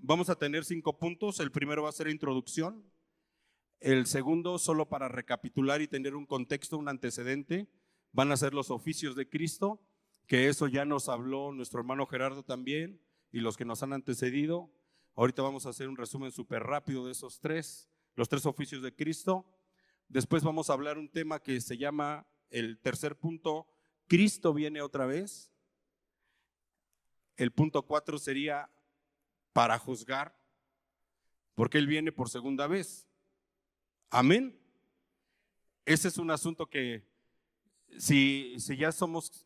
vamos a tener 5 puntos. El primero va a ser introducción. El segundo, solo para recapitular y tener un contexto, un antecedente, van a ser los oficios de Cristo, que eso ya nos habló nuestro hermano Gerardo también y los que nos han antecedido. Ahorita vamos a hacer un resumen súper rápido de esos los 3 oficios de Cristo. Después vamos a hablar un tema que se llama, el tercer punto, Cristo viene otra vez. El punto 4 sería para juzgar, porque Él viene por segunda vez. Amén. Ese es un asunto que si ya somos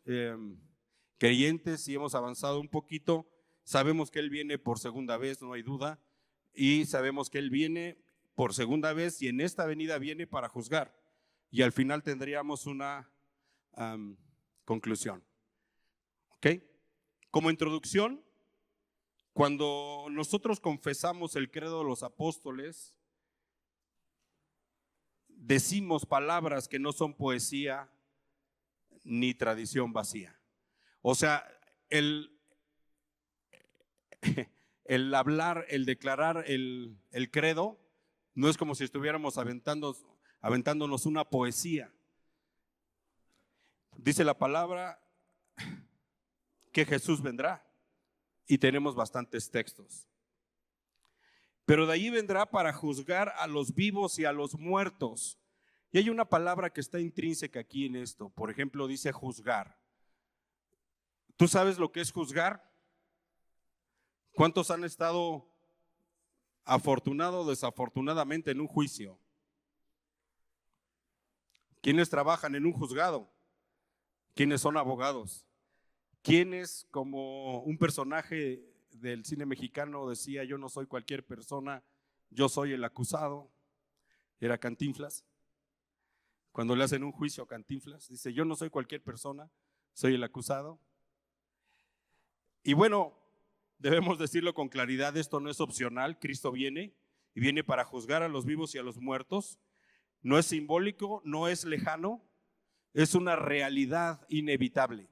creyentes y hemos avanzado un poquito, sabemos que Él viene por segunda vez, no hay duda, y sabemos que Él viene por segunda vez y en esta venida viene para juzgar. Y al final tendríamos una conclusión. ¿Ok? Como introducción, cuando nosotros confesamos el credo de los apóstoles, decimos palabras que no son poesía ni tradición vacía. O sea, el hablar, el declarar el credo, no es como si estuviéramos aventándonos una poesía. Dice la palabra que Jesús vendrá y tenemos bastantes textos. Pero de allí vendrá para juzgar a los vivos y a los muertos. Y hay una palabra que está intrínseca aquí en esto. Por ejemplo, dice juzgar. ¿Tú sabes lo que es juzgar? ¿Cuántos han estado afortunado o desafortunadamente en un juicio? ¿Quiénes trabajan en un juzgado? ¿Quiénes son abogados? ¿Quiénes, como un personaje del cine mexicano decía, yo no soy cualquier persona, yo soy el acusado? Era Cantinflas. Cuando le hacen un juicio a Cantinflas, dice, yo no soy cualquier persona, soy el acusado. Y bueno, debemos decirlo con claridad, esto no es opcional, Cristo viene y viene para juzgar a los vivos y a los muertos. No es simbólico, no es lejano, es una realidad inevitable.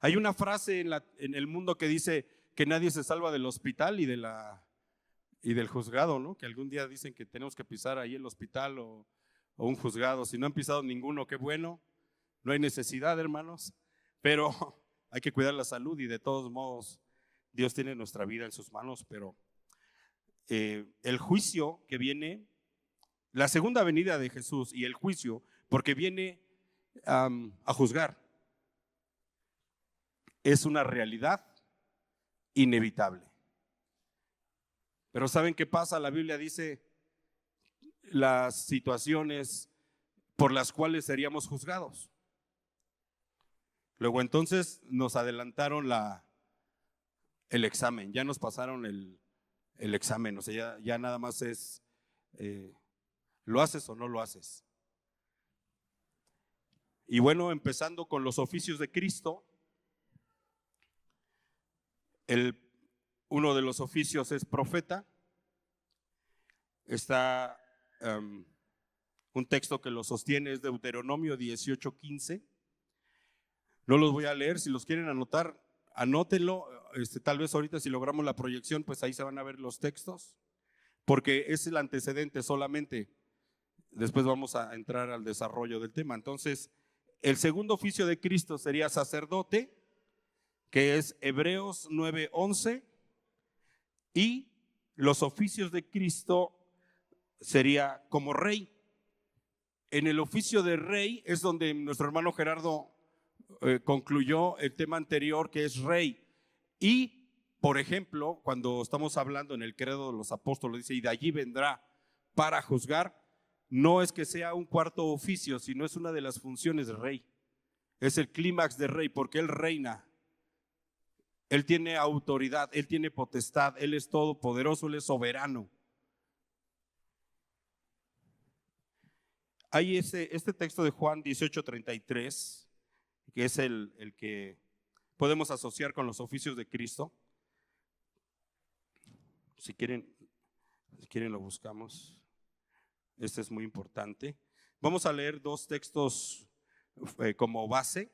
Hay una frase en el mundo que dice que nadie se salva del hospital y del juzgado, ¿no? Que algún día dicen que tenemos que pisar ahí el hospital o un juzgado. Si no han pisado ninguno, qué bueno. No hay necesidad, hermanos, pero hay que cuidar la salud y de todos modos Dios tiene nuestra vida en sus manos. Pero el juicio que viene, la segunda venida de Jesús y el juicio, porque viene a juzgar, es una realidad inevitable. Pero ¿saben qué pasa? La Biblia dice las situaciones por las cuales seríamos juzgados. Luego entonces nos adelantaron el examen, ya nos pasaron el examen, o sea, ya nada más es, ¿lo haces o no lo haces? Y bueno, empezando con los oficios de Cristo, uno de los oficios es profeta. Está un texto que lo sostiene, es Deuteronomio 18:15. No los voy a leer, si los quieren anotar, anótenlo. Tal vez ahorita si logramos la proyección, pues ahí se van a ver los textos, porque es el antecedente solamente. Después vamos a entrar al desarrollo del tema. Entonces, el segundo oficio de Cristo sería sacerdote, que es Hebreos 9:11, y los oficios de Cristo sería como rey. En el oficio de rey es donde nuestro hermano Gerardo concluyó el tema anterior, que es rey. Y, por ejemplo, cuando estamos hablando en el credo de los apóstoles, dice, y de allí vendrá para juzgar, no es que sea un cuarto oficio, sino es una de las funciones de rey. Es el clímax de rey, porque él reina. Él tiene autoridad, él tiene potestad, él es todopoderoso, él es soberano. Hay este texto de Juan 18:33, que es el que podemos asociar con los oficios de Cristo. Si quieren lo buscamos. Este es muy importante. Vamos a leer 2 textos como base.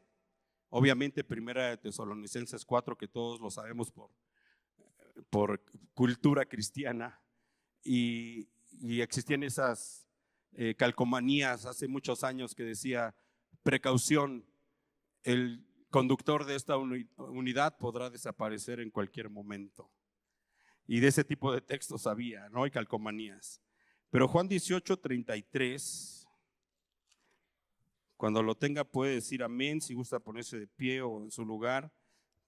Obviamente, Primera de Tesalonicenses 4, que todos lo sabemos por cultura cristiana, y existían esas calcomanías hace muchos años que decía: precaución, el conductor de esta unidad podrá desaparecer en cualquier momento. Y de ese tipo de textos había, ¿no? Y calcomanías. Pero Juan 18:33, cuando lo tenga puede decir amén, si gusta ponerse de pie o en su lugar,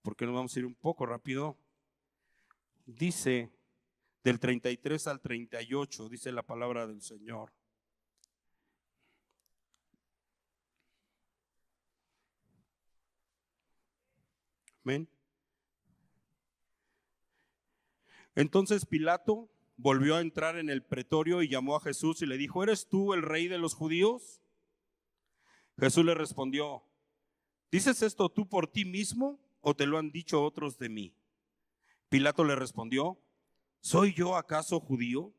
porque nos vamos a ir un poco rápido. Dice, del 33 al 38, dice la palabra del Señor. Amén. Entonces Pilato volvió a entrar en el pretorio y llamó a Jesús y le dijo: ¿eres tú el rey de los judíos? Jesús le respondió: ¿dices esto tú por ti mismo o te lo han dicho otros de mí? Pilato le respondió: ¿soy yo acaso judío?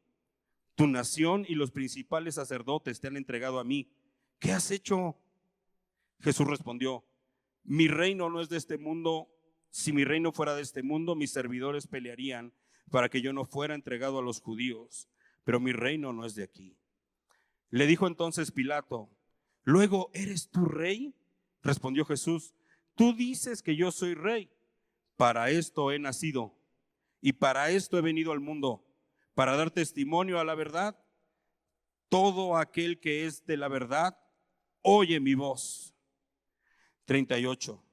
Tu nación y los principales sacerdotes te han entregado a mí. ¿Qué has hecho? Jesús respondió: mi reino no es de este mundo. Si mi reino fuera de este mundo, mis servidores pelearían para que yo no fuera entregado a los judíos, pero mi reino no es de aquí. Le dijo entonces Pilato: ¿luego eres tú rey? Respondió Jesús: tú dices que yo soy rey. Para esto he nacido y para esto he venido al mundo, para dar testimonio a la verdad. Todo aquel que es de la verdad oye mi voz. 38.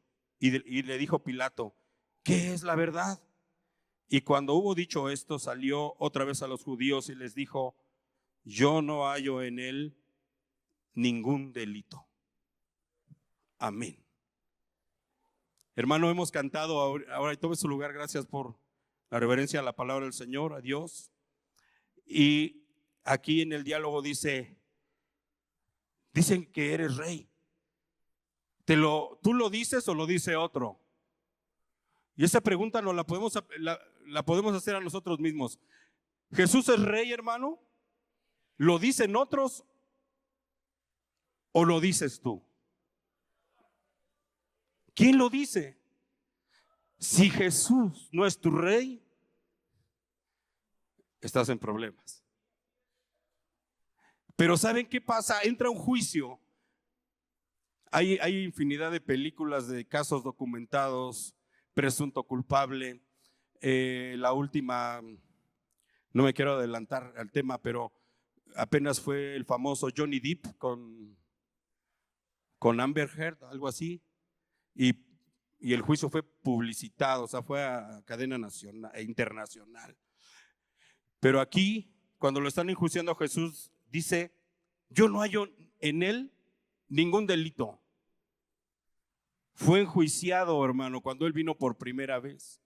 Y le dijo Pilato: ¿qué es la verdad? Y cuando hubo dicho esto, salió otra vez a los judíos y les dijo: yo no hallo en él ningún delito. Amén. Hermano, hemos cantado ahora, y tome su lugar. Gracias por la reverencia a la palabra del Señor, a Dios. Y aquí en el diálogo dicen que eres rey. ¿Tú lo dices o lo dice otro? Y esa pregunta no la podemos hacer a nosotros mismos. ¿Jesús es rey, hermano? ¿Lo dicen otros o lo dices tú? ¿Quién lo dice? Si Jesús no es tu rey, estás en problemas. Pero ¿saben qué pasa? Entra un juicio. Hay infinidad de películas de casos documentados, presunto culpable. La última, no me quiero adelantar al tema, pero apenas fue el famoso Johnny Depp con Amber Heard, algo así, y el juicio fue publicitado, o sea, fue a cadena nacional e internacional. Pero aquí, cuando lo están enjuiciando a Jesús, dice: yo no hallo en él ningún delito. Fue enjuiciado, hermano, cuando él vino por primera vez,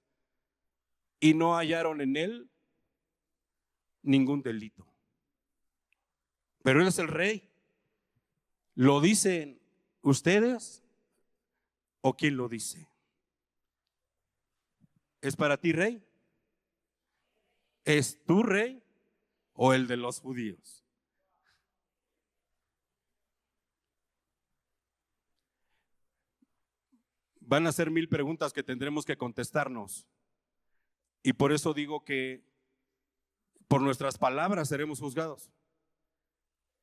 y no hallaron en él ningún delito. Pero él es el rey. ¿Lo dicen ustedes o quién lo dice? ¿Es para ti rey? ¿Es tu rey o el de los judíos? Van a ser 1000 preguntas que tendremos que contestarnos. Y por eso digo que por nuestras palabras seremos juzgados.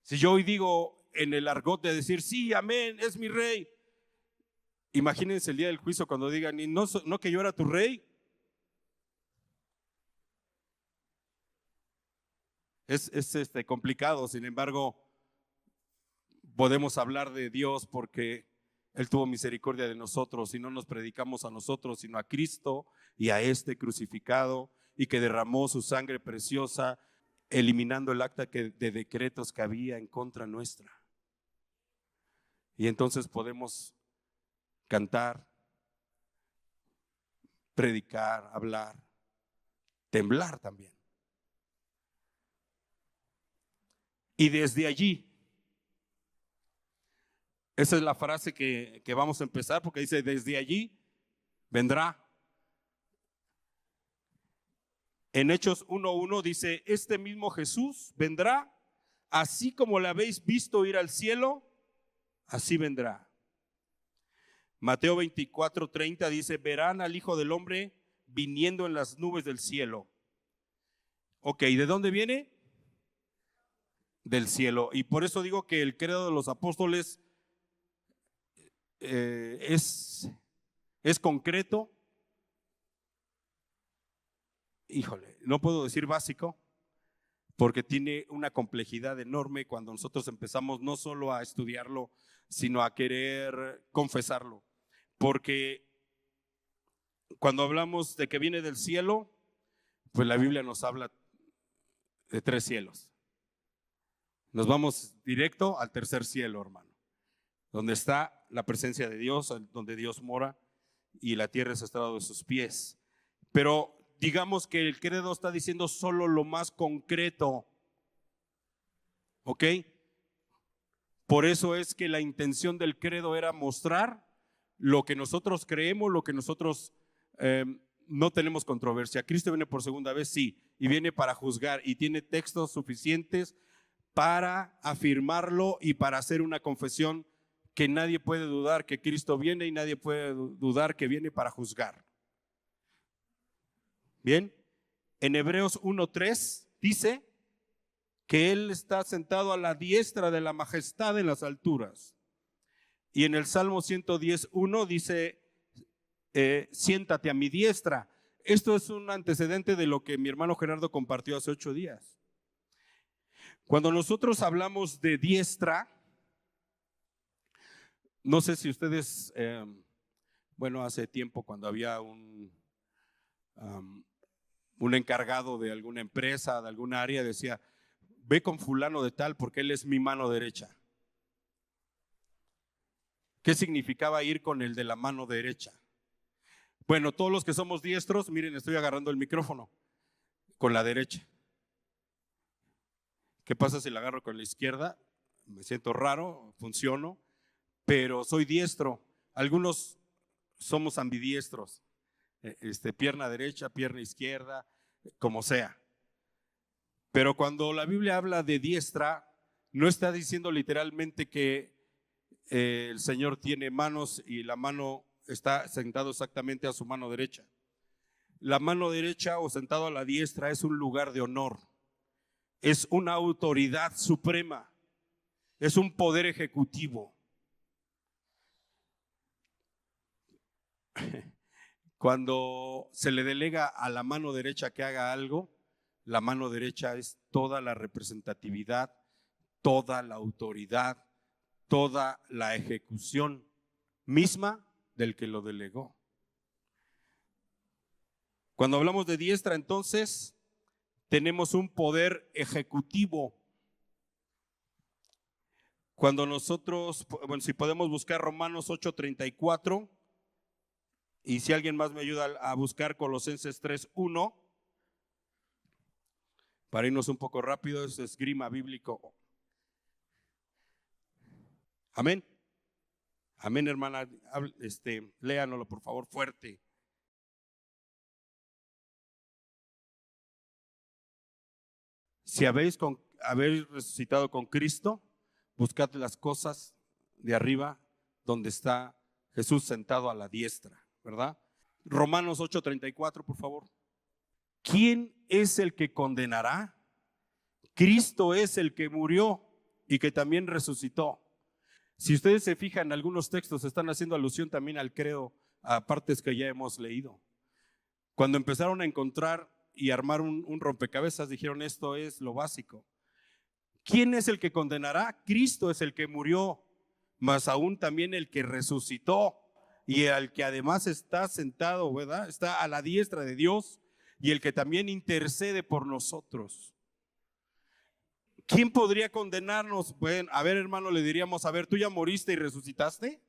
Si yo hoy digo en el argot de decir: sí, amén, es mi rey, imagínense el día del juicio cuando digan: y no que yo era tu rey. Es complicado. Sin embargo, podemos hablar de Dios porque Él tuvo misericordia de nosotros y no nos predicamos a nosotros, sino a Cristo y a este crucificado, y que derramó su sangre preciosa, eliminando el acta de decretos que había en contra nuestra. Y entonces podemos cantar, predicar, hablar, temblar también. Y desde allí, esa es la frase que vamos a empezar, porque dice: desde allí vendrá. En Hechos 1:1 dice: este mismo Jesús vendrá, así como le habéis visto ir al cielo, así vendrá. Mateo 24:30 dice: verán al Hijo del Hombre viniendo en las nubes del cielo. Ok, ¿de dónde viene? Del cielo. Y por eso digo que el credo de los apóstoles es concreto. Híjole, no puedo decir básico, porque tiene una complejidad enorme cuando nosotros empezamos no solo a estudiarlo, sino a querer confesarlo. Porque cuando hablamos de que viene del cielo, pues la Biblia nos habla de 3 cielos. Nos vamos directo al tercer cielo, hermano, donde está la presencia de Dios, donde Dios mora y la tierra es estrado de sus pies. Pero digamos que el credo está diciendo solo lo más concreto, ¿ok? Por eso es que la intención del credo era mostrar lo que nosotros creemos, lo que nosotros no tenemos controversia. Cristo viene por segunda vez, sí, y viene para juzgar y tiene textos suficientes para afirmarlo y para hacer una confesión que nadie puede dudar que Cristo viene y nadie puede dudar que viene para juzgar. Bien, en Hebreos 1:3 dice que Él está sentado a la diestra de la majestad en las alturas. Y en el Salmo 110:1 dice: siéntate a mi diestra. Esto es un antecedente de lo que mi hermano Gerardo compartió hace 8 días. Cuando nosotros hablamos de diestra, no sé si ustedes, hace tiempo cuando había un encargado de alguna empresa, de alguna área, decía: ve con fulano de tal porque él es mi mano derecha. ¿Qué significaba ir con el de la mano derecha? Bueno, todos los que somos diestros, miren, estoy agarrando el micrófono con la derecha. ¿Qué pasa si la agarro con la izquierda? Me siento raro, funciono, pero soy diestro. Algunos somos ambidiestros, pierna derecha, pierna izquierda, como sea. Pero cuando la Biblia habla de diestra, no está diciendo literalmente que el Señor tiene manos y la mano está sentado exactamente a su mano derecha. La mano derecha o sentado a la diestra es un lugar de honor, es una autoridad suprema, es un poder ejecutivo. Cuando se le delega a la mano derecha que haga algo, la mano derecha es toda la representatividad, toda la autoridad, toda la ejecución misma del que lo delegó. Cuando hablamos de diestra, entonces, tenemos un poder ejecutivo. Cuando nosotros, si podemos buscar Romanos 8:34, y si alguien más me ayuda a buscar Colosenses 3:1, para irnos un poco rápido, es esgrima bíblico. Amén. Amén, hermana. Léanoslo por favor fuerte. Si habéis resucitado con Cristo, buscad las cosas de arriba donde está Jesús sentado a la diestra, ¿verdad? Romanos 8:34, por favor. ¿Quién es el que condenará? Cristo es el que murió y que también resucitó. Si ustedes se fijan, algunos textos están haciendo alusión también al credo, a partes que ya hemos leído. Cuando empezaron a encontrar y armar un rompecabezas, dijeron: esto es lo básico. ¿Quién es el que condenará? Cristo es el que murió, mas aún también el que resucitó y el que además está sentado, ¿verdad? Está a la diestra de Dios y el que también intercede por nosotros. ¿Quién podría condenarnos? Bueno, a ver, hermano, le diríamos: a ver, ¿tú ya moriste y resucitaste?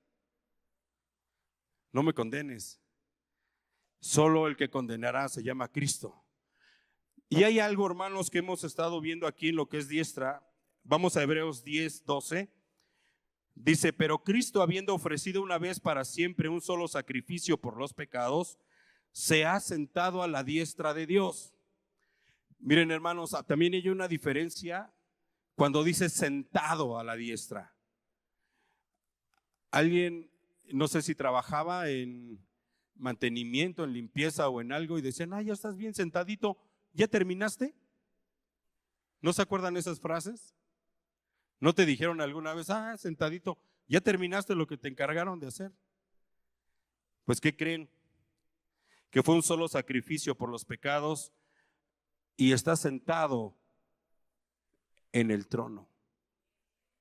No me condenes. Solo el que condenará se llama Cristo. Y hay algo, hermanos, que hemos estado viendo aquí en lo que es diestra. Vamos a Hebreos 10:12. Dice: pero Cristo, habiendo ofrecido una vez para siempre un solo sacrificio por los pecados, se ha sentado a la diestra de Dios. Miren, hermanos, también hay una diferencia cuando dice sentado a la diestra. Alguien no sé si trabajaba en mantenimiento, en limpieza o en algo y decían, ya estás bien sentadito, ¿ya terminaste? ¿No se acuerdan esas frases? ¿No te dijeron alguna vez, sentadito, ya terminaste lo que te encargaron de hacer? Pues ¿qué creen? Que fue un solo sacrificio por los pecados y está sentado en el trono.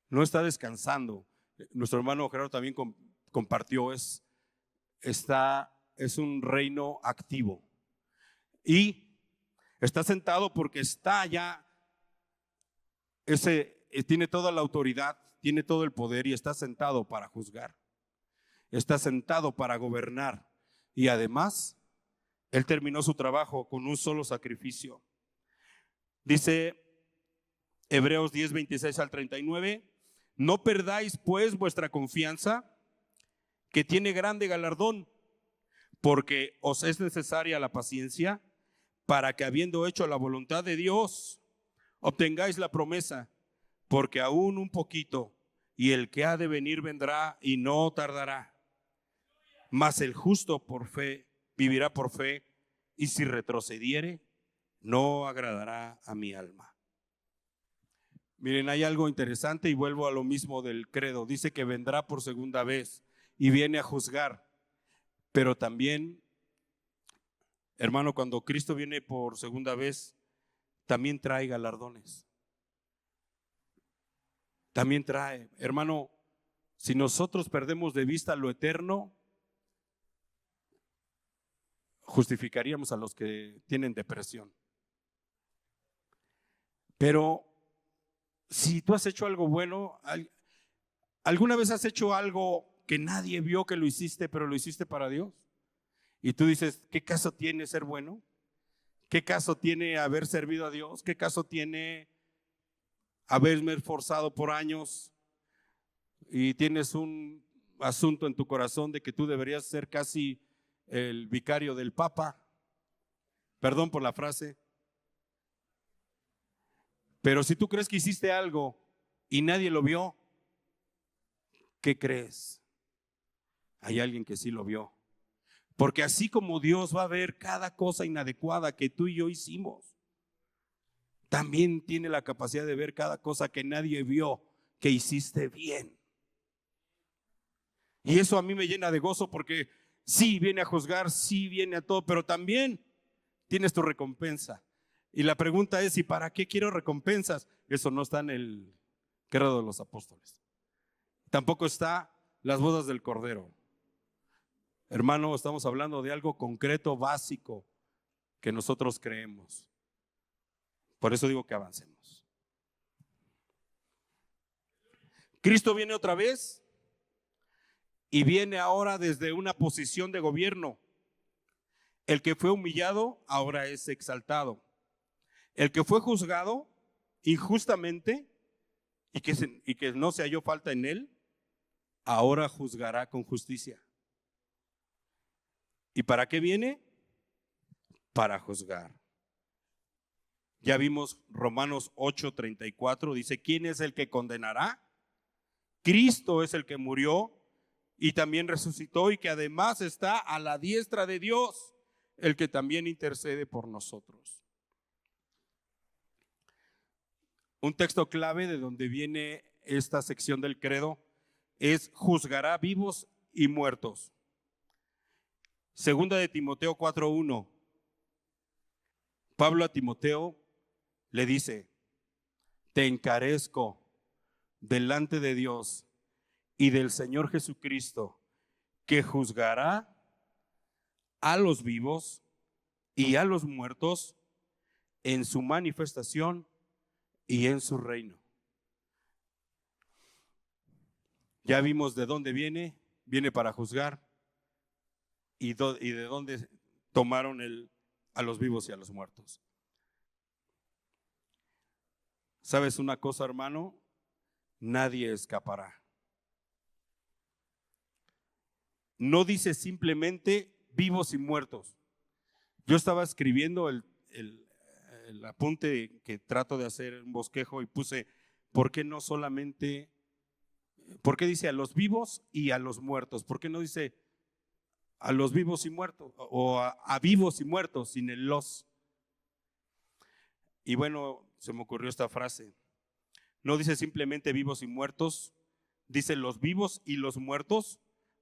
No está descansando. Nuestro hermano Gerardo también compartió, es un reino activo. Y está sentado porque está ya, tiene toda la autoridad, tiene todo el poder y está sentado para juzgar. Está sentado para gobernar. Y además, Él terminó su trabajo con un solo sacrificio. Dice Hebreos 10, 26 al 39, no perdáis pues vuestra confianza, que tiene grande galardón, porque os es necesaria la paciencia, para que habiendo hecho la voluntad de Dios, obtengáis la promesa, porque aún un poquito, y el que ha de venir vendrá y no tardará. Mas el justo por fe vivirá por fe, y si retrocediere, no agradará a mi alma. Miren, hay algo interesante y vuelvo a lo mismo del credo. Dice que vendrá por segunda vez y viene a juzgar. Pero también, hermano, cuando Cristo viene por segunda vez, también trae galardones. También trae, hermano, si nosotros perdemos de vista lo eterno, justificaríamos a los que tienen depresión. Pero si tú has hecho algo bueno, ¿alguna vez has hecho algo que nadie vio que lo hiciste, pero lo hiciste para Dios? Y tú dices, ¿qué caso tiene ser bueno? ¿Qué caso tiene haber servido a Dios? ¿Qué caso tiene haberme esforzado por años? Y tienes un asunto en tu corazón de que tú deberías ser casi el vicario del Papa. Perdón por la frase. Pero si tú crees que hiciste algo y nadie lo vio, ¿qué crees? Hay alguien que sí lo vio. Porque así como Dios va a ver cada cosa inadecuada que tú y yo hicimos, también tiene la capacidad de ver cada cosa que nadie vio que hiciste bien. Y eso a mí me llena de gozo porque sí viene a juzgar, sí viene a todo, pero también tienes tu recompensa. Y la pregunta es, ¿y para qué quiero recompensas? Eso no está en el credo de los apóstoles. Tampoco está las bodas del Cordero. Hermano, estamos hablando de algo concreto, básico, que nosotros creemos. Por eso digo que avancemos. Cristo viene otra vez y viene ahora desde una posición de gobierno. El que fue humillado ahora es exaltado. El que fue juzgado injustamente y que no se halló falta en él, ahora juzgará con justicia. ¿Y para qué viene? Para juzgar. Ya vimos Romanos 8:34, dice, ¿quién es el que condenará? Cristo es el que murió y también resucitó y que además está a la diestra de Dios, el que también intercede por nosotros. Un texto clave de donde viene esta sección del credo es juzgará vivos y muertos. Segunda de Timoteo 4:1. Pablo a Timoteo le dice, te encarezco delante de Dios y del Señor Jesucristo, que juzgará a los vivos y a los muertos en su manifestación y en su reino. Ya vimos de dónde viene para juzgar y de dónde tomaron a los vivos y a los muertos. ¿Sabes una cosa, hermano? Nadie escapará. No dice simplemente vivos y muertos. Yo estaba escribiendo el apunte que trato de hacer, un bosquejo, y puse, ¿por qué no solamente ¿Por qué dice a los vivos y a los muertos? ¿Por qué no dice a los vivos y muertos? O a vivos y muertos sin el los. Y bueno, se me ocurrió esta frase. No dice simplemente vivos y muertos, dice los vivos y los muertos,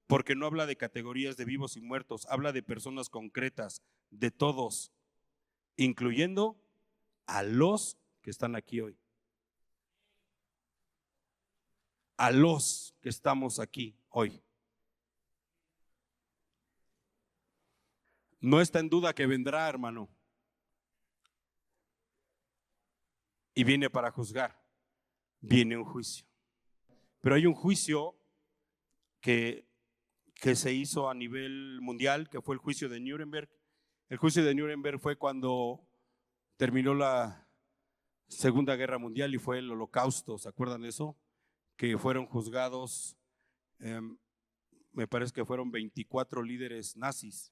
porque no habla de categorías de vivos y muertos, habla de personas concretas, de todos, incluyendo a los que están aquí hoy. A los que estamos aquí hoy. No está en duda que vendrá, hermano, y viene para juzgar. Viene un juicio. Pero hay un juicio que se hizo a nivel mundial, que fue el juicio de Nuremberg. El juicio de Nuremberg fue cuando terminó la Segunda Guerra Mundial y fue el Holocausto. ¿Se acuerdan de eso? Que fueron juzgados, me parece que fueron 24 líderes nazis,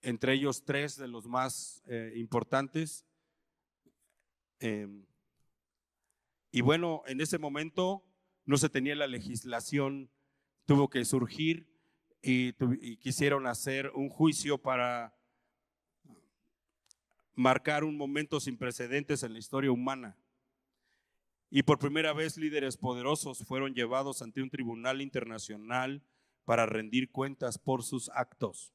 entre ellos 3 de los más importantes. Y bueno, en ese momento no se tenía la legislación, tuvo que surgir y quisieron hacer un juicio para marcar un momento sin precedentes en la historia humana. Y por primera vez líderes poderosos fueron llevados ante un tribunal internacional para rendir cuentas por sus actos.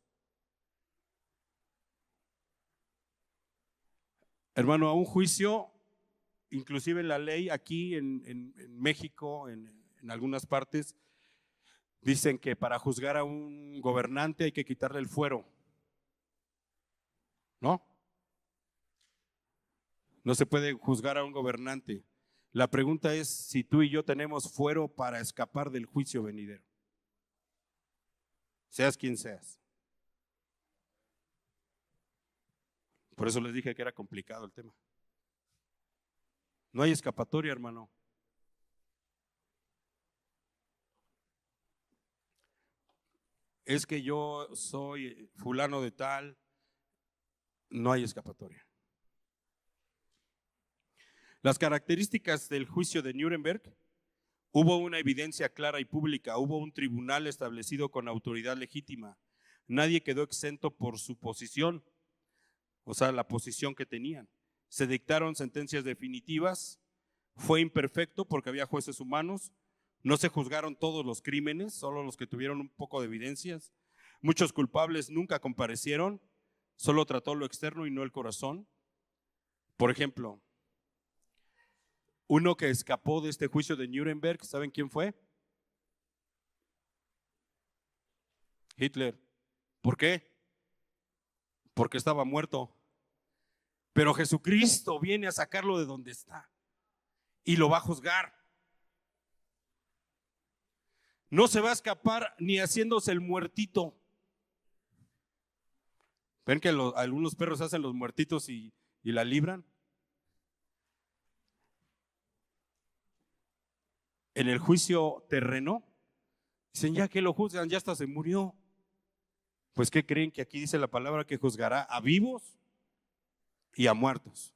Hermano, a un juicio, inclusive en la ley aquí en México, en algunas partes, dicen que para juzgar a un gobernante hay que quitarle el fuero. ¿No? No se puede juzgar a un gobernante. La pregunta es si tú y yo tenemos fuero para escapar del juicio venidero. Seas quien seas. Por eso les dije que era complicado el tema. No hay escapatoria, hermano. Es que yo soy fulano de tal. No hay escapatoria. Las características del juicio de Nuremberg: hubo una evidencia clara y pública, hubo un tribunal establecido con autoridad legítima. Nadie quedó exento por su posición, o sea, la posición que tenían. Se dictaron sentencias definitivas, fue imperfecto porque había jueces humanos, no se juzgaron todos los crímenes, solo los que tuvieron un poco de evidencias. Muchos culpables nunca comparecieron, solo trató lo externo y no el corazón. Por ejemplo, uno que escapó de este juicio de Nuremberg, ¿saben quién fue? Hitler. ¿Por qué? Porque estaba muerto. Pero Jesucristo viene a sacarlo de donde está y lo va a juzgar. No se va a escapar ni haciéndose el muertito. ¿Ven que algunos perros hacen los muertitos y la libran? En el juicio terreno, dicen, ya que lo juzgan, ya hasta se murió. Pues ¿qué creen? Que aquí dice la palabra que juzgará a vivos y a muertos.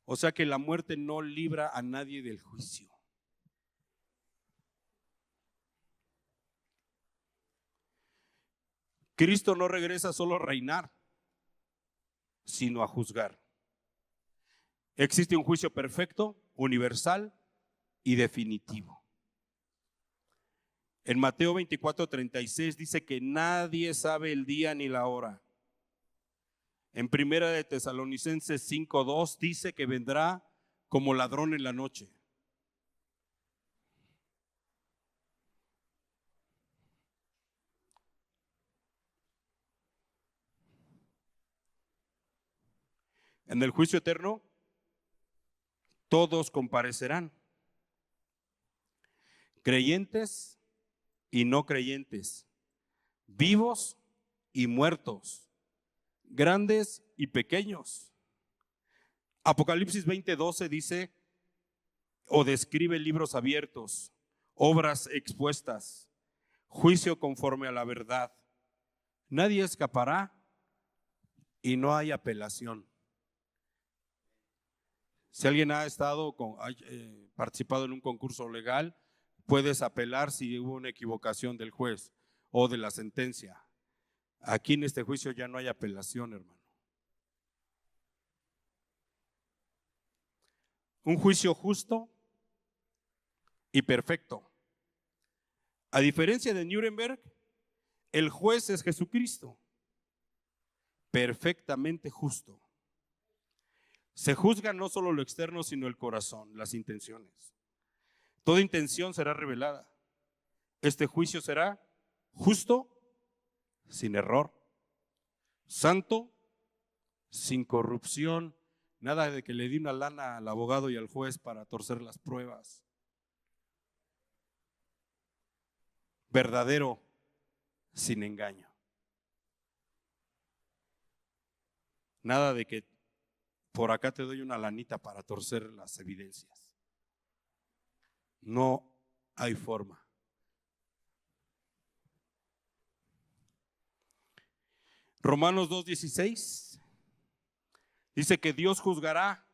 O sea que la muerte no libra a nadie del juicio. Cristo no regresa solo a reinar, sino a juzgar. Existe un juicio perfecto, universal y definitivo. En Mateo 24:36 dice que nadie sabe el día ni la hora. En Primera de Tesalonicenses 5:2 dice que vendrá como ladrón en la noche. En el juicio eterno, todos comparecerán, creyentes y no creyentes, vivos y muertos, grandes y pequeños. Apocalipsis 20:12 dice o describe libros abiertos, obras expuestas, juicio conforme a la verdad. Nadie escapará y no hay apelación. Si alguien ha participado en un concurso legal, puedes apelar si hubo una equivocación del juez o de la sentencia. Aquí en este juicio ya no hay apelación, hermano. Un juicio justo y perfecto. A diferencia de Nuremberg, el juez es Jesucristo, perfectamente justo. Se juzga no solo lo externo, sino el corazón, las intenciones. Toda intención será revelada. Este juicio será justo, sin error, santo, sin corrupción, nada de que le di una lana al abogado y al juez para torcer las pruebas. Verdadero, sin engaño. Nada de que por acá te doy una lanita para torcer las evidencias. No hay forma. Romanos 2:16 dice que Dios juzgará.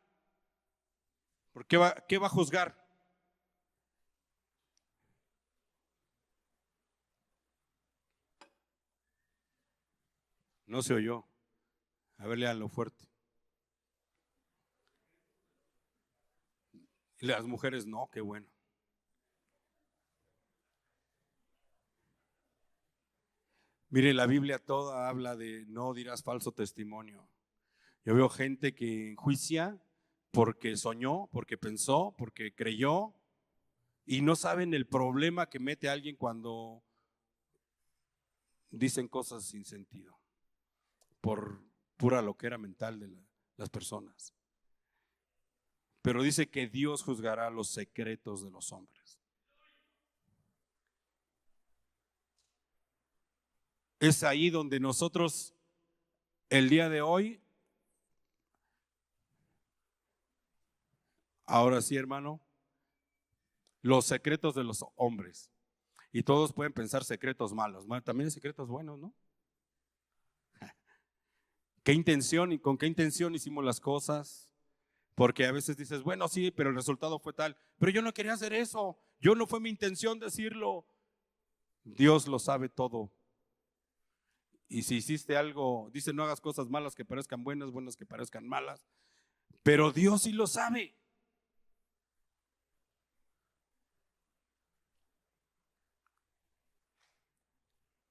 ¿Por qué va a juzgar? No se oyó. A ver, léanlo fuerte. Y las mujeres no, qué bueno. Mire, la Biblia toda habla de no dirás falso testimonio. Yo veo gente que enjuicia porque soñó, porque pensó, porque creyó y no saben el problema que mete a alguien cuando dicen cosas sin sentido, por pura loquera mental de las personas. Pero dice que Dios juzgará los secretos de los hombres. Es ahí donde nosotros el día de hoy, ahora sí, hermano, los secretos de los hombres. Y todos pueden pensar secretos malos, también hay secretos buenos, ¿no? ¿Qué intención y con qué intención hicimos las cosas? Porque a veces dices, bueno, sí, pero el resultado fue tal. Pero yo no quería hacer eso. No fue mi intención decirlo. Dios lo sabe todo. Y si hiciste algo, dice, no hagas cosas malas que parezcan buenas, buenas que parezcan malas. Pero Dios sí lo sabe.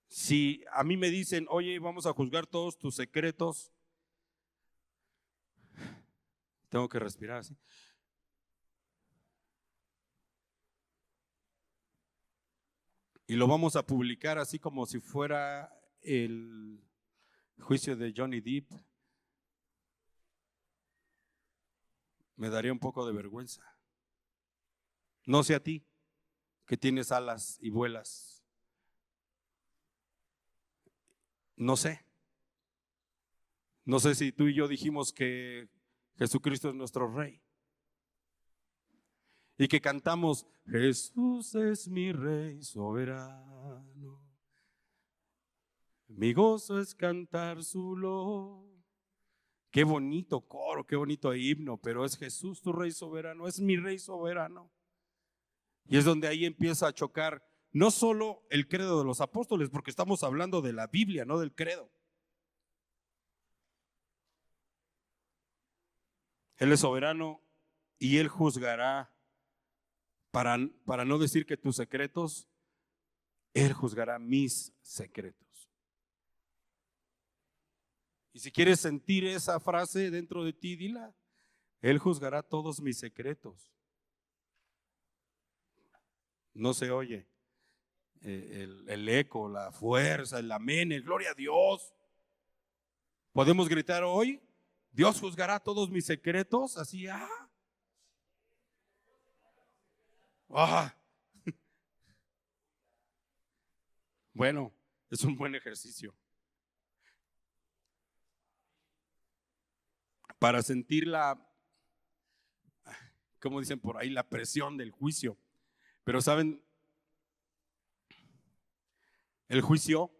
Si a mí me dicen, oye, vamos a juzgar todos tus secretos, tengo que respirar así. Y lo vamos a publicar así como si fuera el juicio de Johnny Depp. Me daría un poco de vergüenza. No sé a ti, que tienes alas y vuelas. No sé. No sé si tú y yo dijimos que Jesucristo es nuestro Rey. Y que cantamos, Jesús es mi Rey soberano. Mi gozo es cantar su loor. Qué bonito coro, qué bonito himno, pero es Jesús tu Rey soberano, es mi Rey soberano. Y es donde ahí empieza a chocar no solo el credo de los apóstoles, porque estamos hablando de la Biblia, no del credo. Él es soberano y Él juzgará, para no decir que tus secretos, Él juzgará mis secretos. Y si quieres sentir esa frase dentro de ti, dila, Él juzgará todos mis secretos. No se oye el eco, la fuerza, el amén, el gloria a Dios. Podemos gritar hoy, Dios juzgará todos mis secretos, así, Bueno, es un buen ejercicio para sentir como dicen por ahí, la presión del juicio. Pero saben, el juicio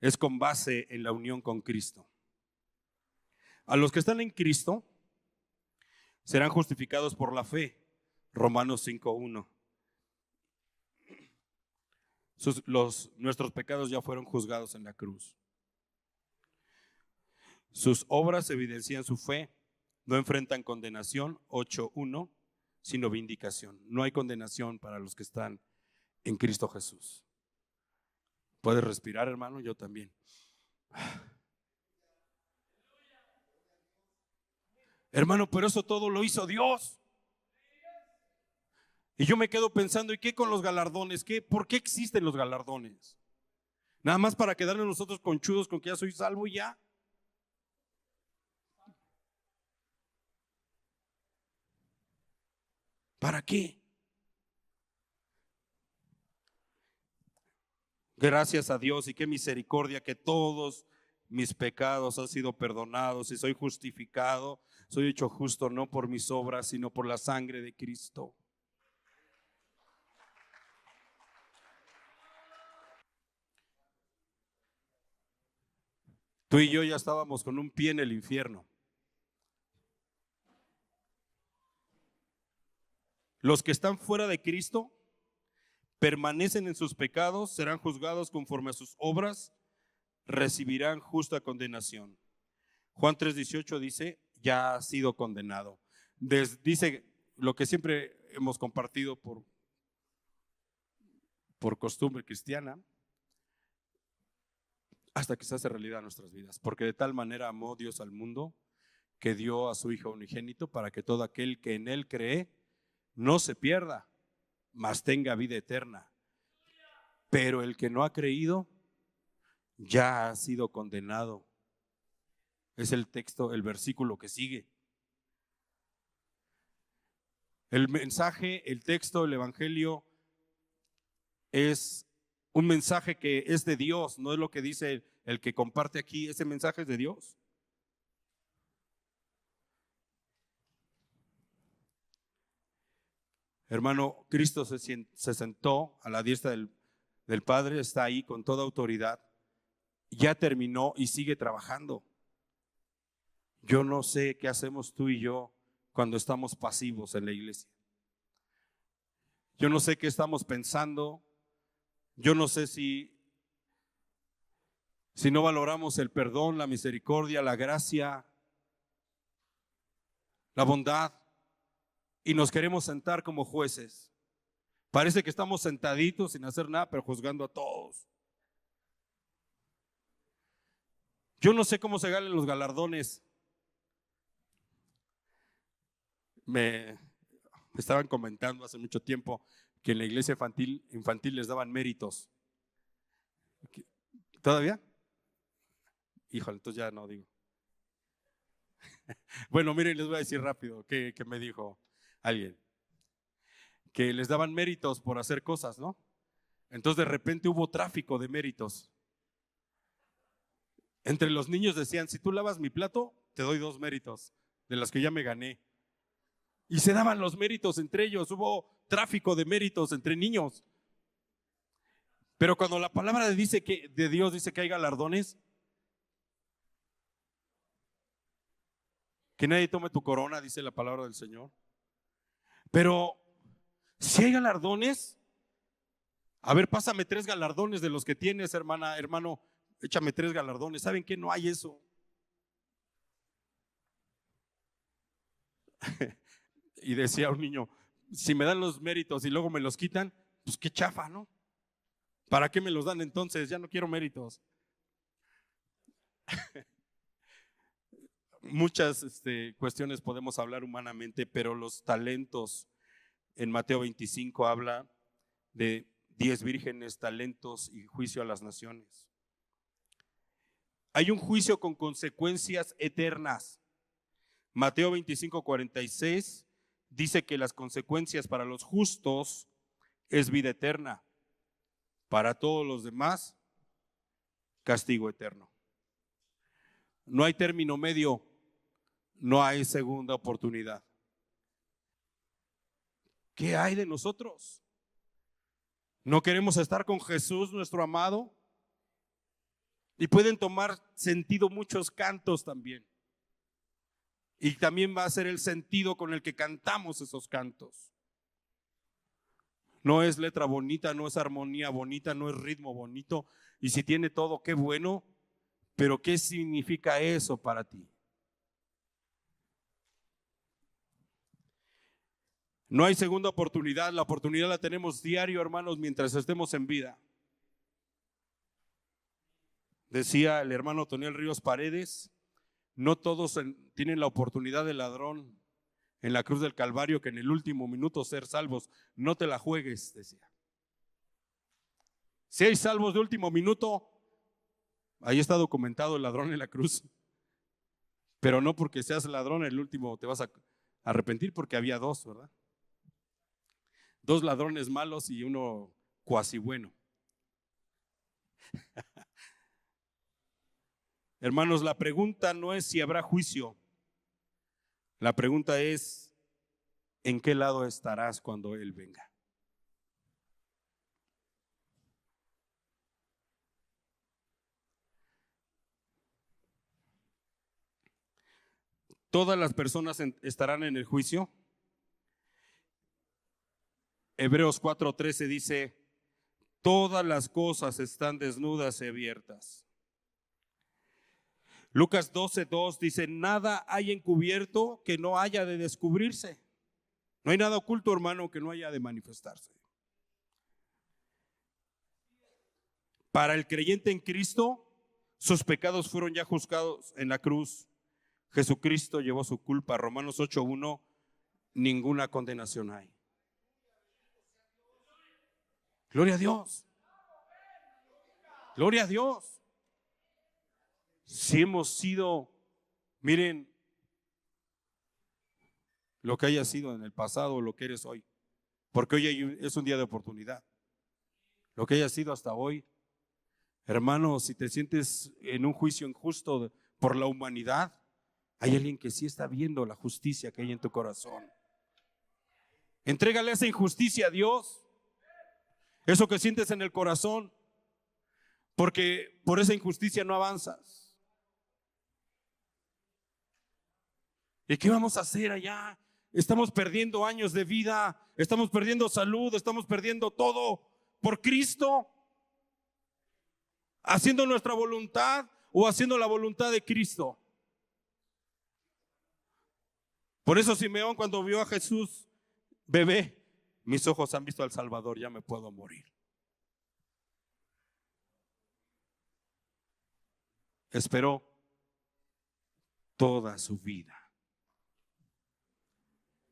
es con base en la unión con Cristo. A los que están en Cristo, serán justificados por la fe. Romanos 5:1. Nuestros pecados ya fueron juzgados en la cruz. Sus obras evidencian su fe. No enfrentan condenación, 8:1, sino vindicación. No hay condenación para los que están en Cristo Jesús. ¿Puedes respirar, hermano? Yo también. Hermano, pero eso todo lo hizo Dios. Y yo me quedo pensando, ¿y qué con los galardones? ¿Por qué existen los galardones? Nada más para quedarnos nosotros conchudos con que ya soy salvo y ya. ¿Para qué? Gracias a Dios y qué misericordia que todos mis pecados han sido perdonados y soy justificado, soy hecho justo no por mis obras, sino por la sangre de Cristo. Tú y yo ya estábamos con un pie en el infierno. Los que están fuera de Cristo permanecen en sus pecados, serán juzgados conforme a sus obras, recibirán justa condenación. Juan 3:18 dice, ya ha sido condenado. Dice lo que siempre hemos compartido por costumbre cristiana, hasta que se hace realidad en nuestras vidas. Porque de tal manera amó Dios al mundo, que dio a su Hijo unigénito, para que todo aquel que en Él cree no se pierda, mas tenga vida eterna. Pero el que no ha creído ya ha sido condenado. Es el texto, el versículo que sigue. El mensaje, el texto, el evangelio es un mensaje que es de Dios, no es lo que dice el que comparte aquí. Ese mensaje es de Dios. Hermano, Cristo se sentó a la diestra del Padre, está ahí con toda autoridad, ya terminó y sigue trabajando. Yo no sé qué hacemos tú y yo cuando estamos pasivos en la iglesia. Yo no sé qué estamos pensando. Yo no sé si no valoramos el perdón, la misericordia, la gracia, la bondad, y nos queremos sentar como jueces. Parece que estamos sentaditos sin hacer nada, pero juzgando a todos. Yo no sé cómo se ganan los galardones. Me estaban comentando hace mucho tiempo que en la iglesia infantil les daban méritos. ¿Todavía? Híjole, entonces ya no digo. Bueno, miren, les voy a decir rápido que me dijo alguien. Que les daban méritos por hacer cosas, ¿no? Entonces de repente hubo tráfico de méritos. Entre los niños decían, si tú lavas mi plato, te doy 2 méritos de los que ya me gané. Y se daban los méritos entre ellos, hubo tráfico de méritos entre niños. Pero cuando la palabra de Dios dice que hay galardones, que nadie tome tu corona, dice la palabra del Señor. Pero si hay galardones, a ver, pásame 3 galardones de los que tienes, hermano, échame 3 galardones. ¿Saben qué? No hay eso. Y decía un niño, si me dan los méritos y luego me los quitan, pues qué chafa, ¿no? ¿Para qué me los dan entonces? Ya no quiero méritos. Muchas cuestiones podemos hablar humanamente, pero los talentos, en Mateo 25 habla de 10 vírgenes, talentos y juicio a las naciones. Hay un juicio con consecuencias eternas. Mateo 25:46 dice que las consecuencias para los justos es vida eterna. Para todos los demás, castigo eterno. No hay término medio, no hay segunda oportunidad. ¿Qué hay de nosotros? ¿No queremos estar con Jesús, nuestro amado? Y pueden tomar sentido muchos cantos también. Y también va a ser el sentido con el que cantamos esos cantos. No es letra bonita, no es armonía bonita, no es ritmo bonito. Y si tiene todo, qué bueno, pero ¿qué significa eso para ti? No hay segunda oportunidad, la oportunidad la tenemos diario, hermanos, mientras estemos en vida. Decía el hermano Toniel Ríos Paredes, no todos tienen la oportunidad del ladrón en la cruz del Calvario, que en el último minuto ser salvos. No te la juegues, decía. Si hay salvos de último minuto, ahí está documentado el ladrón en la cruz. Pero no porque seas ladrón el último te vas a arrepentir, porque había dos, ¿verdad? Dos ladrones malos y uno cuasi bueno. Hermanos, la pregunta no es si habrá juicio. La pregunta es, ¿en qué lado estarás cuando Él venga? ¿Todas las personas estarán en el juicio? Hebreos 4:13 dice, todas las cosas están desnudas y abiertas. Lucas 12:2 dice, nada hay encubierto que no haya de descubrirse. No hay nada oculto, hermano, que no haya de manifestarse. Para el creyente en Cristo, sus pecados fueron ya juzgados en la cruz. Jesucristo llevó su culpa. Romanos 8:1, ninguna condenación hay. Gloria a Dios. Gloria a Dios. Si hemos sido, miren, lo que haya sido en el pasado o lo que eres hoy, porque hoy es un día de oportunidad. Lo que haya sido hasta hoy, hermano, si te sientes en un juicio injusto por la humanidad, hay alguien que sí está viendo la justicia que hay en tu corazón. Entrégale esa injusticia a Dios, eso que sientes en el corazón, porque por esa injusticia no avanzas. ¿Y qué vamos a hacer allá? Estamos perdiendo años de vida, estamos perdiendo salud, estamos perdiendo todo por Cristo, haciendo nuestra voluntad o haciendo la voluntad de Cristo. Por eso Simeón, cuando vio a Jesús bebé, mis ojos han visto al Salvador, ya me puedo morir. Esperó toda su vida.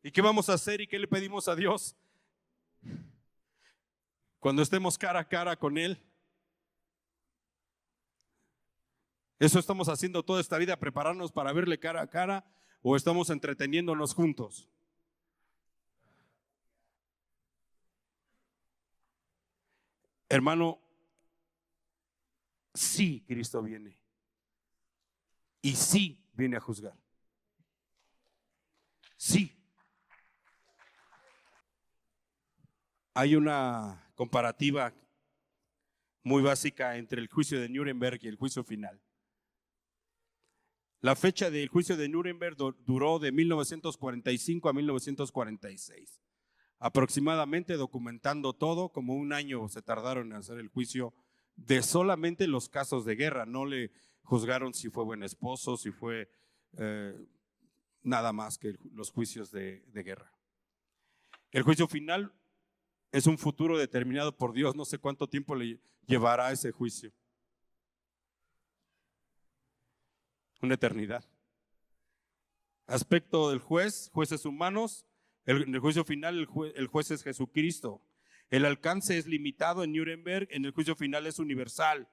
¿Y qué vamos a hacer y qué le pedimos a Dios cuando estemos cara a cara con Él? ¿Eso estamos haciendo toda esta vida, prepararnos para verle cara a cara, o estamos entreteniéndonos juntos? Hermano, sí, Cristo viene. Y sí viene a juzgar. Sí. Hay una comparativa muy básica entre el juicio de Nuremberg y el juicio final. La fecha del juicio de Nuremberg duró de 1945 a 1946. Aproximadamente, documentando todo, como un año se tardaron en hacer el juicio de solamente los casos de guerra. No le juzgaron si fue buen esposo, si fue nada más que los juicios de guerra. El juicio final es un futuro determinado por Dios. No sé cuánto tiempo le llevará ese juicio. Una eternidad. Aspecto del juez, jueces humanos. En el juicio final el juez es Jesucristo. El alcance es limitado en Nuremberg, en el juicio final es universal.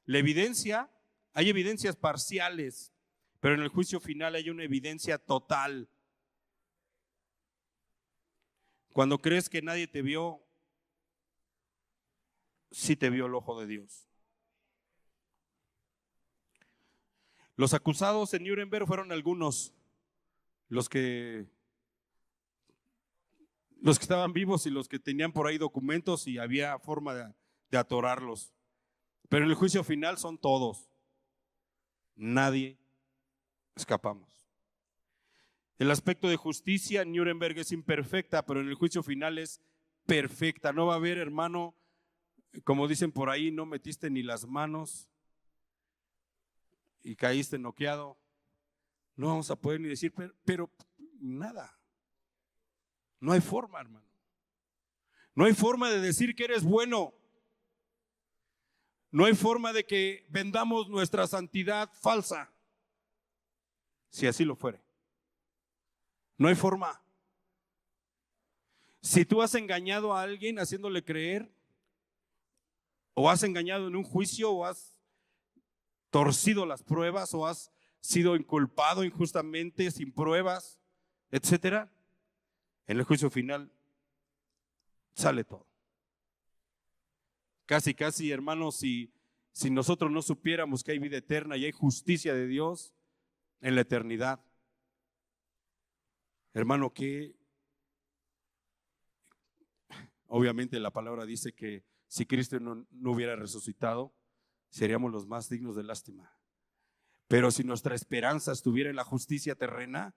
La evidencia, hay evidencias parciales, pero en el juicio final hay una evidencia total. Cuando crees que nadie te vio, sí te vio el ojo de Dios. Los acusados en Nuremberg fueron algunos, los que estaban vivos y los que tenían por ahí documentos y había forma de atorarlos. Pero en el juicio final son todos. Nadie escapamos. El aspecto de justicia, Nuremberg es imperfecta, pero en el juicio final es perfecta. No va a haber, hermano, como dicen por ahí, no metiste ni las manos y caíste noqueado. No vamos a poder ni decir, pero nada. No hay forma, hermano. No hay forma de decir que eres bueno. No hay forma de que vendamos nuestra santidad falsa, si así lo fuere. No hay forma. Si tú has engañado a alguien haciéndole creer, o has engañado en un juicio, o has torcido las pruebas, o has sido inculpado injustamente sin pruebas, etcétera, en el juicio final sale todo. Casi, hermanos, si nosotros no supiéramos que hay vida eterna y hay justicia de Dios en la eternidad, hermano, que obviamente la palabra dice que si Cristo no hubiera resucitado, seríamos los más dignos de lástima. Pero si nuestra esperanza estuviera en la justicia terrena,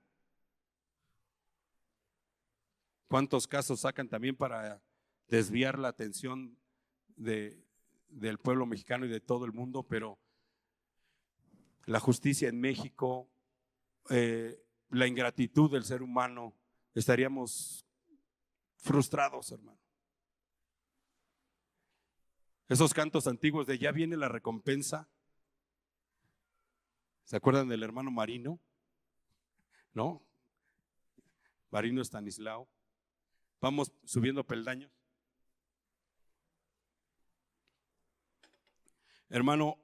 ¿cuántos casos sacan también para desviar la atención del pueblo mexicano y de todo el mundo? Pero la justicia en México, la ingratitud del ser humano, estaríamos frustrados, hermano. Esos cantos antiguos de ya viene la recompensa. ¿Se acuerdan del hermano Marino? ¿No? Marino Estanislao. Vamos subiendo peldaños. Hermano,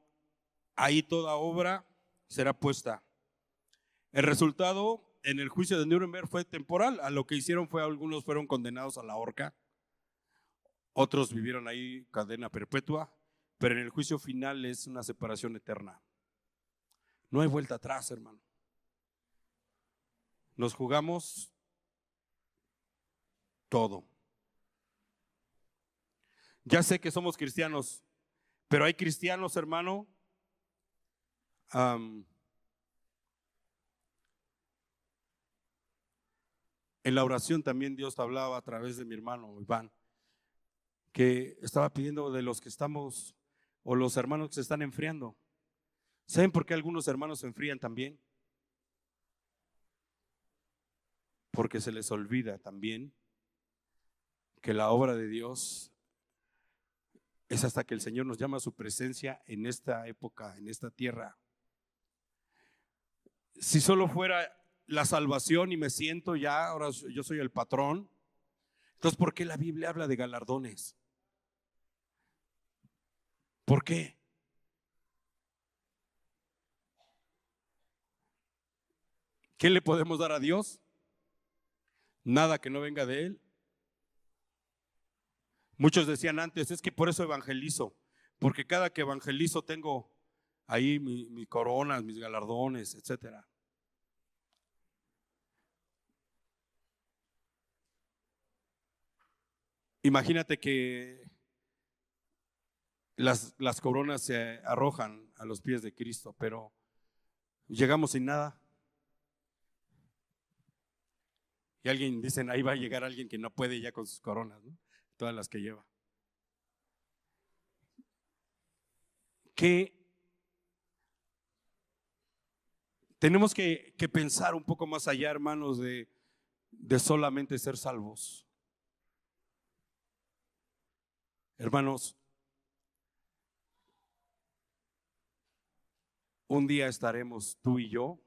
ahí toda obra será puesta. El resultado en el juicio de Nuremberg fue temporal. A lo que hicieron fue, algunos fueron condenados a la horca, otros vivieron ahí cadena perpetua, pero en el juicio final es una separación eterna. No hay vuelta atrás, hermano. Nos jugamos todo. Ya sé que somos cristianos, pero hay cristianos, hermano, en la oración también Dios hablaba a través de mi hermano Iván, que estaba pidiendo de los que estamos, o los hermanos que se están enfriando. ¿Saben por qué algunos hermanos se enfrían también? Porque se les olvida también que la obra de Dios es hasta que el Señor nos llama a su presencia en esta época, en esta tierra. Si solo fuera la salvación y me siento ya, ahora yo soy el patrón, entonces ¿por qué la Biblia habla de galardones? ¿Por qué? ¿Qué le podemos dar a Dios? Nada que no venga de Él. Muchos decían antes, es que por eso evangelizo, porque cada que evangelizo tengo ahí mis coronas, mis galardones, etcétera. Imagínate que las coronas se arrojan a los pies de Cristo, pero llegamos sin nada. Y alguien dicen, ahí va a llegar alguien que no puede ya con sus coronas, ¿no? Todas las que lleva. Que tenemos que pensar un poco más allá, hermanos, de solamente ser salvos. Hermanos, un día estaremos tú y yo,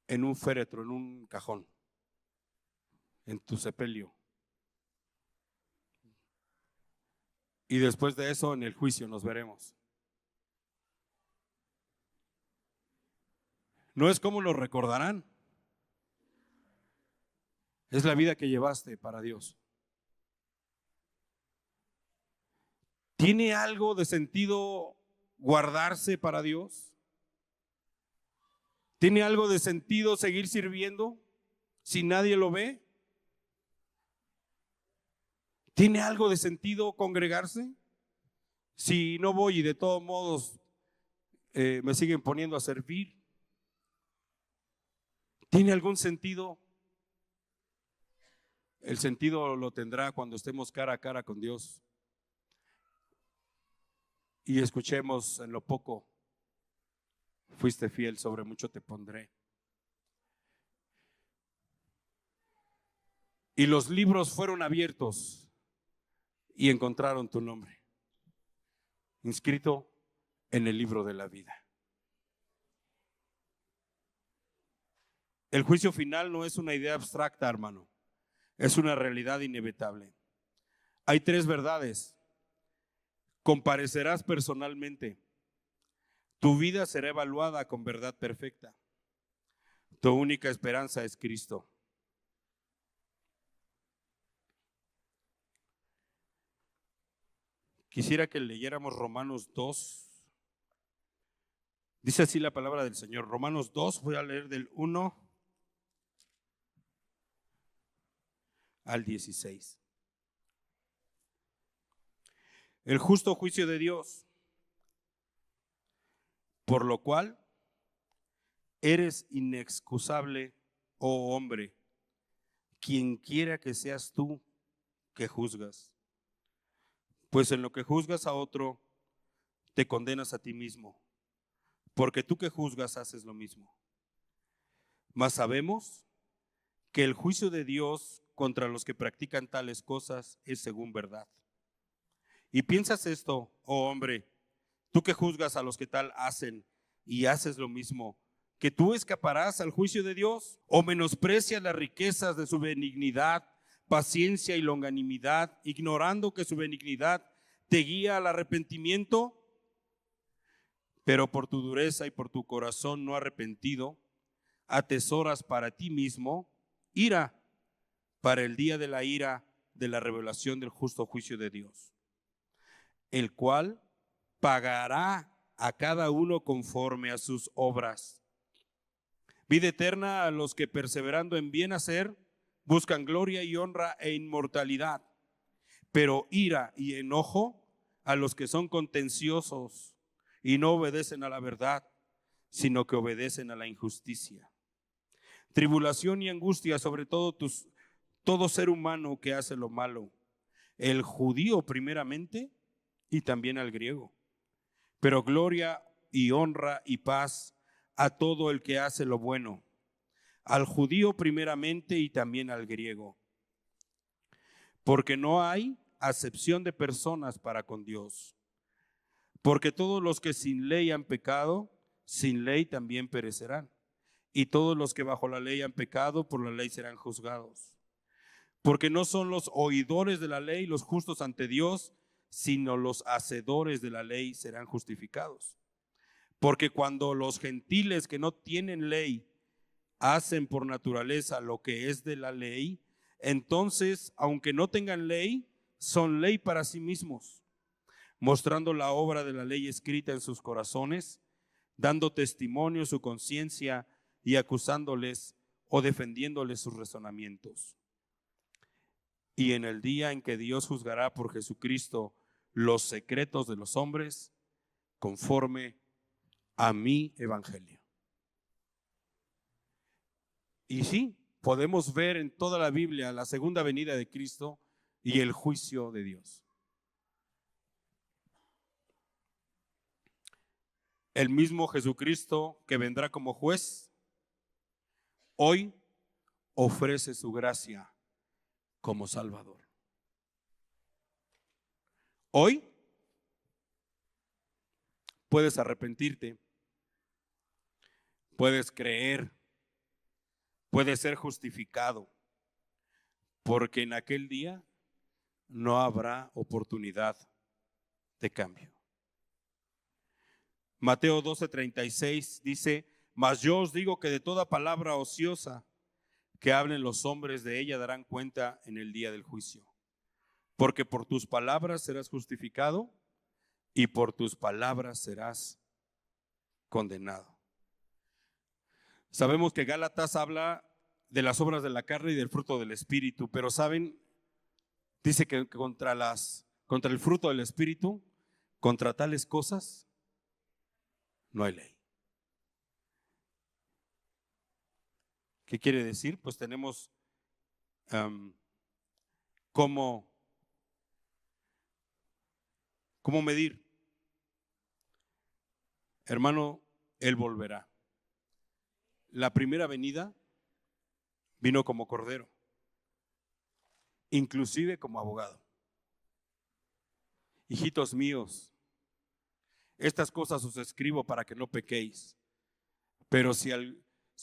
en un féretro, en un cajón, en tu sepelio. Y después de eso, en el juicio nos veremos. No es como lo recordarán, es la vida que llevaste para Dios. ¿Tiene algo de sentido guardarse para Dios? ¿Tiene algo de sentido seguir sirviendo si nadie lo ve? ¿Tiene algo de sentido congregarse? Si no voy y de todos modos me siguen poniendo a servir, ¿Tiene algún sentido? El sentido lo tendrá cuando estemos cara a cara con Dios y escuchemos: en lo poco fuiste fiel, sobre mucho te pondré. Y los libros fueron abiertos y encontraron tu nombre inscrito en el libro de la vida. El juicio final no es una idea abstracta, hermano. Es una realidad inevitable. Hay 3 verdades. Comparecerás personalmente. Tu vida será evaluada con verdad perfecta. Tu única esperanza es Cristo. Quisiera que leyéramos Romanos 2. Dice así la palabra del Señor. Romanos 2, voy a leer del 1 al 16. El justo juicio de Dios, por lo cual eres inexcusable, oh hombre, quien quiera que seas tú que juzgas. Pues en lo que juzgas a otro, te condenas a ti mismo, porque tú que juzgas haces lo mismo. Mas sabemos que el juicio de Dios contra los que practican tales cosas es según verdad. Y piensas esto, oh hombre, tú que juzgas a los que tal hacen y haces lo mismo, ¿que tú escaparás al juicio de Dios? ¿O menosprecias las riquezas de su benignidad, paciencia y longanimidad, ignorando que su benignidad te guía al arrepentimiento? Pero por tu dureza y por tu corazón no arrepentido, atesoras para ti mismo ira para el día de la ira de la revelación del justo juicio de Dios, el cual pagará a cada uno conforme a sus obras. Vida eterna a los que, perseverando en bien hacer, buscan gloria y honra e inmortalidad, pero ira y enojo a los que son contenciosos y no obedecen a la verdad, sino que obedecen a la injusticia. Tribulación y angustia sobre todo ser humano que hace lo malo, el judío primeramente y también al griego. Pero gloria y honra y paz a todo el que hace lo bueno, al judío primeramente y también al griego. Porque no hay acepción de personas para con Dios. Porque todos los que sin ley han pecado, sin ley también perecerán. Y todos los que bajo la ley han pecado, por la ley serán juzgados. Porque no son los oidores de la ley los justos ante Dios, sino los hacedores de la ley serán justificados. Porque cuando los gentiles que no tienen ley hacen por naturaleza lo que es de la ley, entonces, aunque no tengan ley, son ley para sí mismos, mostrando la obra de la ley escrita en sus corazones, dando testimonio su conciencia y acusándoles o defendiéndoles sus razonamientos. Y en el día en que Dios juzgará por Jesucristo los secretos de los hombres, conforme a mi evangelio. Y sí, podemos ver en toda la Biblia la segunda venida de Cristo y el juicio de Dios. El mismo Jesucristo que vendrá como juez, hoy ofrece su gracia como Salvador. Hoy puedes arrepentirte, puedes creer, puedes ser justificado, porque en aquel día no habrá oportunidad de cambio. Mateo 12:36 dice: mas yo os digo que de toda palabra ociosa que hablen los hombres, de ella darán cuenta en el día del juicio. Porque por tus palabras serás justificado y por tus palabras serás condenado. Sabemos que Gálatas habla de las obras de la carne y del fruto del Espíritu, pero ¿saben? Dice que contra el fruto del Espíritu, contra tales cosas, no hay ley. ¿Qué quiere decir? Pues tenemos cómo medir. Hermano, Él volverá. La primera venida vino como cordero, inclusive como abogado. Hijitos míos, estas cosas os escribo para que no pequéis. Pero si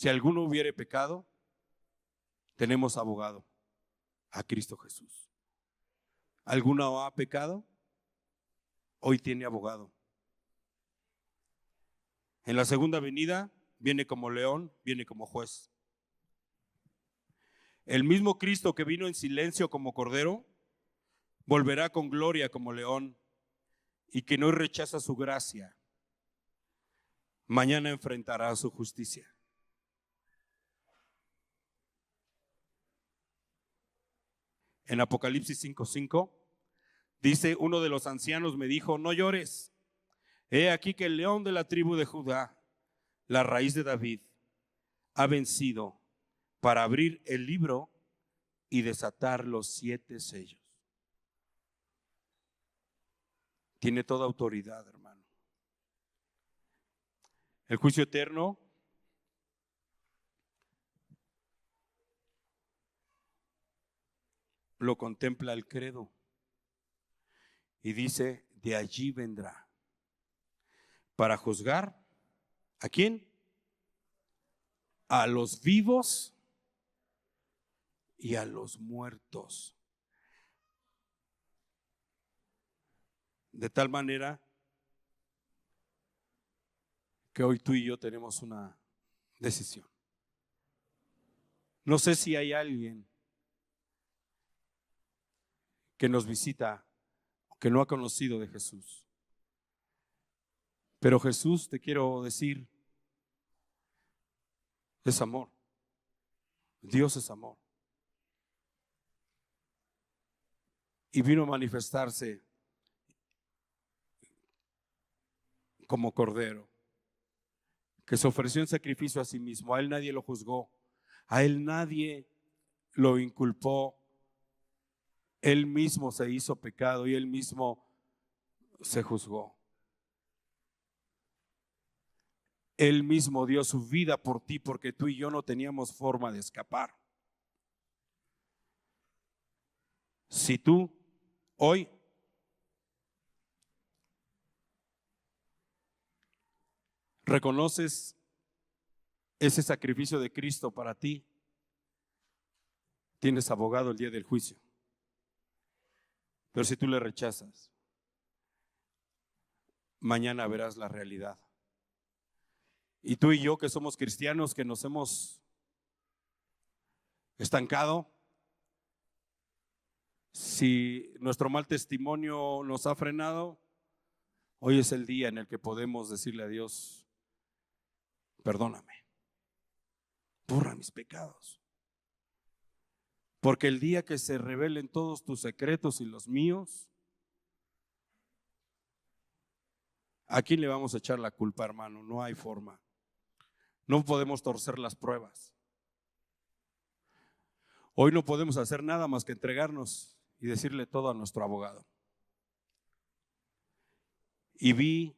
alguno hubiere pecado, tenemos abogado, a Cristo Jesús. ¿Alguno ha pecado? Hoy tiene abogado. En la segunda venida viene como león, viene como juez. El mismo Cristo que vino en silencio como cordero, volverá con gloria como león, y que no rechaza su gracia, mañana enfrentará su justicia. En Apocalipsis 5:5 dice: uno de los ancianos me dijo, no llores, he aquí que el león de la tribu de Judá, la raíz de David, ha vencido para abrir el libro y desatar los 7 sellos. Tiene toda autoridad, hermano. El juicio eterno lo contempla el credo y dice: de allí vendrá para juzgar ¿a quién? A los vivos y a los muertos. De tal manera que hoy tú y yo tenemos una decisión. No sé si hay alguien que nos visita que no ha conocido de Jesús, pero Jesús, te quiero decir, es amor. Dios es amor. Y vino a manifestarse como cordero, que se ofreció en sacrificio a sí mismo. A Él nadie lo juzgó, a Él nadie lo inculpó. Él mismo se hizo pecado y Él mismo se juzgó. Él mismo dio su vida por ti, porque tú y yo no teníamos forma de escapar. Si tú hoy reconoces ese sacrificio de Cristo para ti, tienes abogado el día del juicio. Pero si tú le rechazas, mañana verás la realidad. Y tú y yo, que somos cristianos, que nos hemos estancado, si nuestro mal testimonio nos ha frenado, hoy es el día en el que podemos decirle a Dios: perdóname, borra mis pecados. Porque el día que se revelen todos tus secretos y los míos, ¿a quién le vamos a echar la culpa, hermano? No hay forma. No podemos torcer las pruebas. Hoy no podemos hacer nada más que entregarnos y decirle todo a nuestro abogado. Y vi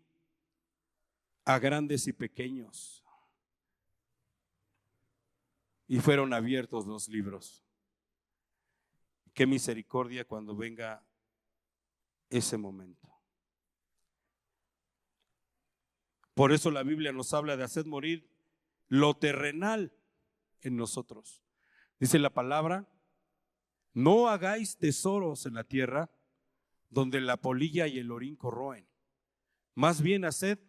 a grandes y pequeños, y fueron abiertos los libros. Qué misericordia cuando venga ese momento. Por eso la Biblia nos habla de hacer morir lo terrenal en nosotros. Dice la palabra: no hagáis tesoros en la tierra, donde la polilla y el orín corroen. Más bien haced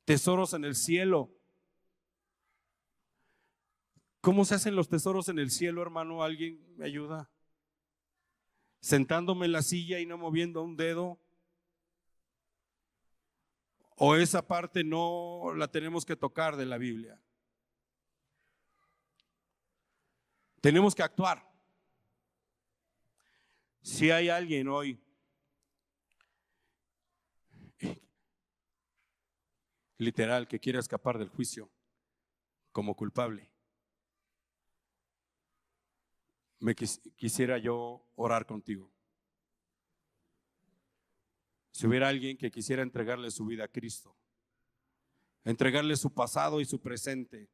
tesoros en el cielo. ¿Cómo se hacen los tesoros en el cielo, hermano? ¿Alguien me ayuda? ¿Sentándome en la silla y no moviendo un dedo? ¿O esa parte no la tenemos que tocar de la Biblia? Tenemos que actuar. Si hay alguien hoy literal que quiera escapar del juicio como culpable, quisiera yo orar contigo. Si hubiera alguien que quisiera entregarle su vida a Cristo, entregarle su pasado y su presente,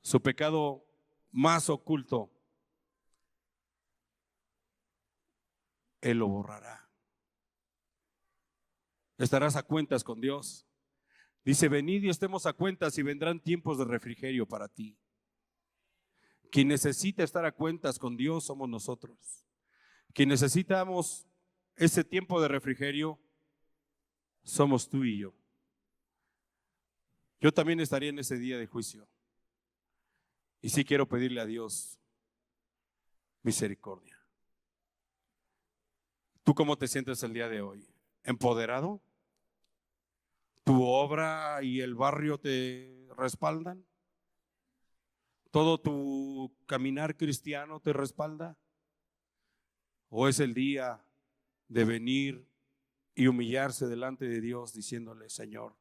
su pecado más oculto, Él lo borrará. Estarás a cuentas con Dios. Dice, venid y estemos a cuentas y vendrán tiempos de refrigerio para ti. Quien necesita estar a cuentas con Dios somos nosotros. Quien necesitamos ese tiempo de refrigerio somos tú y yo. Yo también estaría en ese día de juicio. Y sí quiero pedirle a Dios misericordia. ¿Tú cómo te sientes el día de hoy? ¿Empoderado? ¿Tu obra y el barrio te respaldan? ¿Todo tu caminar cristiano te respalda? ¿O es el día de venir y humillarse delante de Dios diciéndole, Señor,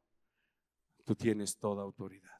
tú tienes toda autoridad?